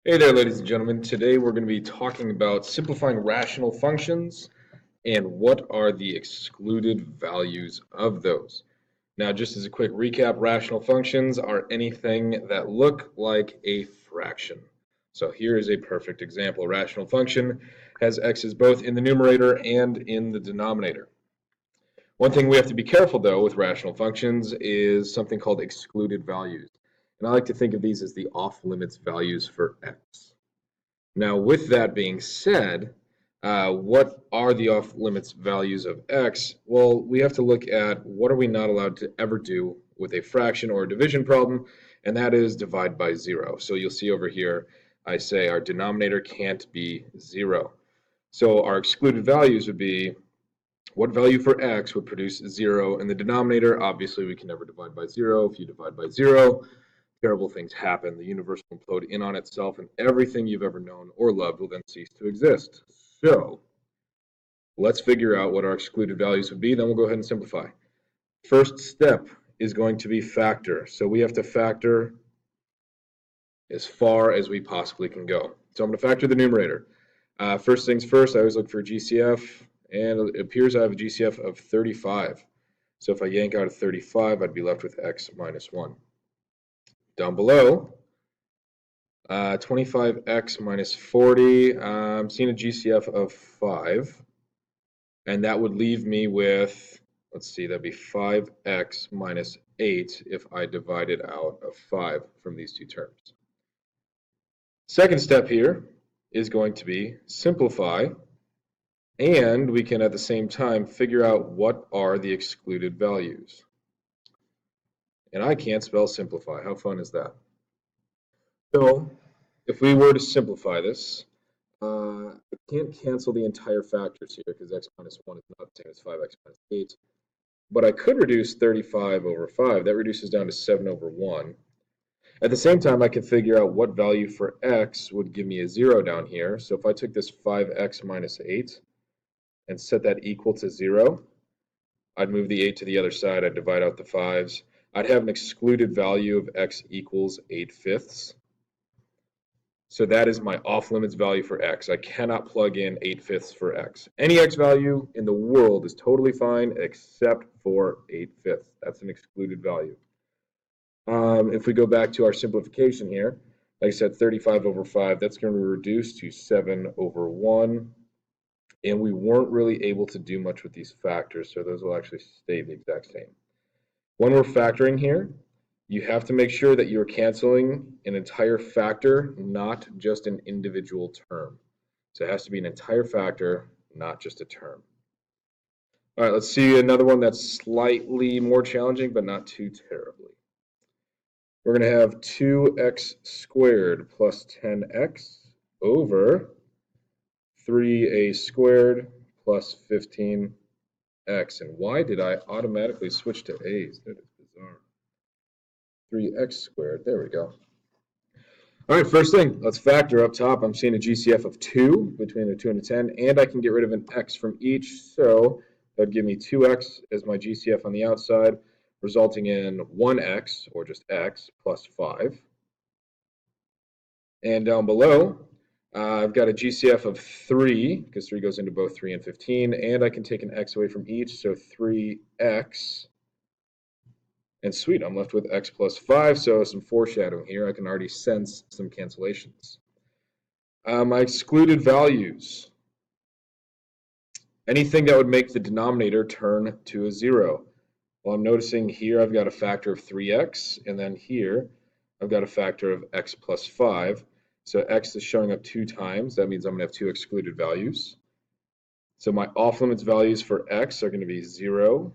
Hey there, ladies and gentlemen. Today we're going to be talking about simplifying rational functions and what are the excluded values of those. Now, just as a quick recap, rational functions are anything that look like a fraction. So here is a perfect example. A rational function has x's both in the numerator and in the denominator. One thing we have to be careful, though, with rational functions is something called excluded values. And I like to think of these as the off-limits values for x. Now, with that being said, what are the off-limits values of x? Well, we have to look at what are we not allowed to ever do with a fraction or a division problem, and that is divide by 0. So you'll see over here, I say our denominator can't be 0. So our excluded values would be what value for x would produce 0 in the denominator. Obviously, we can never divide by 0. If you divide by 0, terrible things happen. The universe will implode in on itself, and everything you've ever known or loved will then cease to exist. So let's figure out what our excluded values would be. Then we'll go ahead and simplify. First step is going to be factor. So we have to factor as far as we possibly can go. So I'm going to factor the numerator. First things first, I always look for a GCF, and it appears I have a GCF of 35. So if I yank out a 35, I'd be left with x minus 1. Down below, 25x minus 40, I'm seeing a GCF of 5. And that would leave me with, let's see, that'd be 5x minus 8 if I divided out of 5 from these two terms. Second step here is going to be simplify, and we can at the same time figure out what are the excluded values. And I can't spell simplify. How fun is that? So if we were to simplify this, I can't cancel the entire factors here because x minus 1 is not the same as 5x minus 8. But I could reduce 35 over 5. That reduces down to 7 over 1. At the same time, I could figure out what value for x would give me a 0 down here. So if I took this 5x minus 8 and set that equal to 0, I'd move the 8 to the other side. I'd divide out the 5s. I'd have an excluded value of x equals 8/5. So that is my off-limits value for x. I cannot plug in 8/5 for x. Any x value in the world is totally fine except for 8/5. That's an excluded value. If we go back to our simplification here, like I said, 35 over 5, that's going to reduce to 7 over 1. And we weren't really able to do much with these factors, so those will actually stay the exact same. When we're factoring here, you have to make sure that you're canceling an entire factor, not just an individual term. So it has to be an entire factor, not just a term. All right, let's see another one that's slightly more challenging, but not too terribly. We're going to have 2x squared plus 10x over 3a squared plus 15x. And why did I automatically switch to a's? That is bizarre. 3x squared. There we go. All right, first thing, let's factor up top. I'm seeing a GCF of 2 between a 2 and a 10, and I can get rid of an x from each. So that would give me 2x as my GCF on the outside, resulting in 1x, or just x, plus 5. And down below, I've got a GCF of 3, because 3 goes into both 3 and 15, and I can take an x away from each, so 3x. And sweet, I'm left with x plus 5, so some foreshadowing here. I can already sense some cancellations. My excluded values. Anything that would make the denominator turn to a 0. Well, I'm noticing here I've got a factor of 3x, and then here I've got a factor of x plus 5. So x is showing up 2 times. That means I'm going to have 2 excluded values. So my off-limits values for x are going to be 0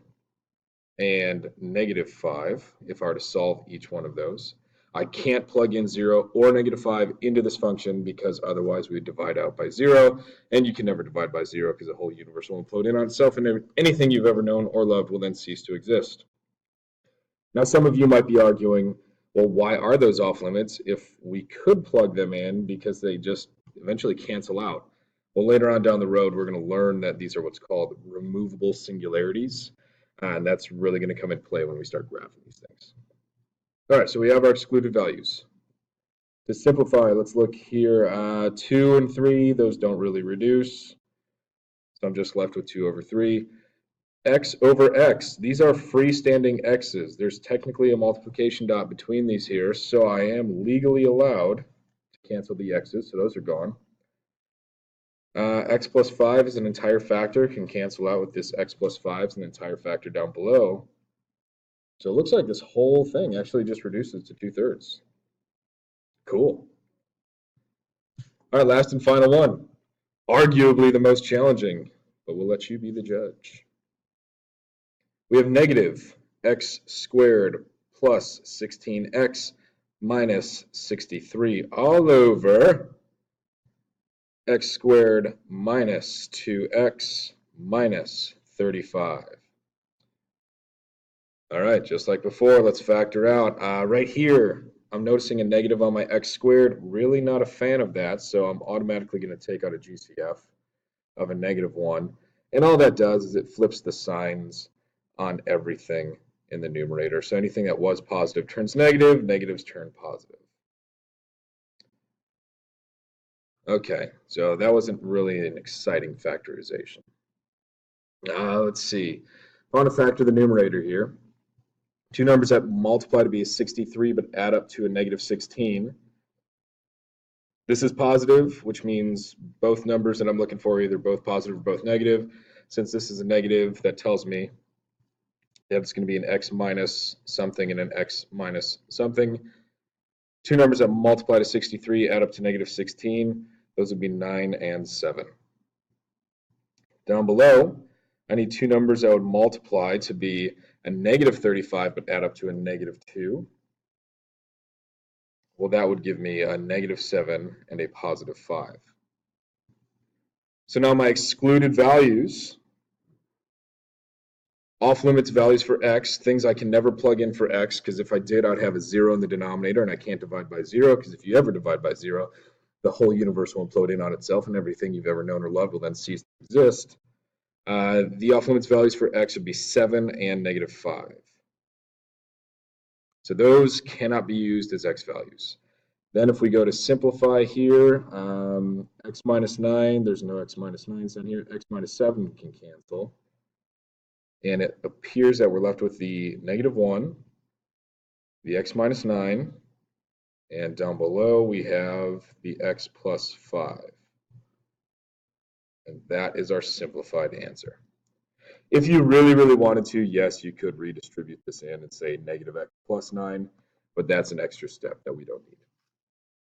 and negative 5 if I were to solve each one of those. I can't plug in 0 or negative 5 into this function because otherwise we would divide out by 0, and you can never divide by 0 because the whole universe will implode in on itself and anything you've ever known or loved will then cease to exist. Now some of you might be arguing, well, why are those off limits if we could plug them in because they just eventually cancel out? Well, later on down the road, we're going to learn that these are what's called removable singularities, and that's really going to come into play when we start graphing these things. All right, so we have our excluded values. To simplify, let's look here. 2 and 3, those don't really reduce. So I'm just left with 2 over 3. X over x, these are freestanding x's. There's technically a multiplication dot between these here, so I am legally allowed to cancel the x's, so those are gone. X plus 5 is an entire factor, can cancel out with this x plus 5 is an entire factor down below. So it looks like this whole thing actually just reduces to 2/3. Cool. All right, last and final one. Arguably the most challenging, but we'll let you be the judge. We have negative x squared plus 16x minus 63 all over x squared minus 2x minus 35. All right, just like before, let's factor out. Right here, I'm noticing a negative on my x squared. Really not a fan of that, so I'm automatically going to take out a GCF of a -1. And all that does is it flips the signs on everything in the numerator. So anything that was positive turns negative, negatives turn positive. Okay, so that wasn't really an exciting factorization. Let's see. I want to factor the numerator here. Two numbers that multiply to be a 63 but add up to a -16. This is positive, which means both numbers that I'm looking for are either both positive or both negative. Since this is a negative, that tells me that it's going to be an x minus something and an x minus something. Two numbers that multiply to 63 add up to -16. Those would be 9 and 7. Down below, I need two numbers that would multiply to be a -35 but add up to a -2. Well, that would give me a -7 and a +5. So now my excluded values, off limits values for x, things I can never plug in for x, because if I did, I'd have a 0 in the denominator, and I can't divide by 0, because if you ever divide by 0, the whole universe will implode in on itself, and everything you've ever known or loved will then cease to exist. The off limits values for x would be 7 and -5. So those cannot be used as x values. Then if we go to simplify here, x minus 9, there's no x minus 9s down here, x minus 7 can cancel. And it appears that we're left with the -1, the x minus 9, and down below we have the x plus 5. And that is our simplified answer. If you really, really wanted to, yes, you could redistribute this in and say -x plus 9, but that's an extra step that we don't need.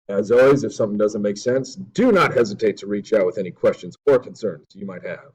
As always, if something doesn't make sense, do not hesitate to reach out with any questions or concerns you might have.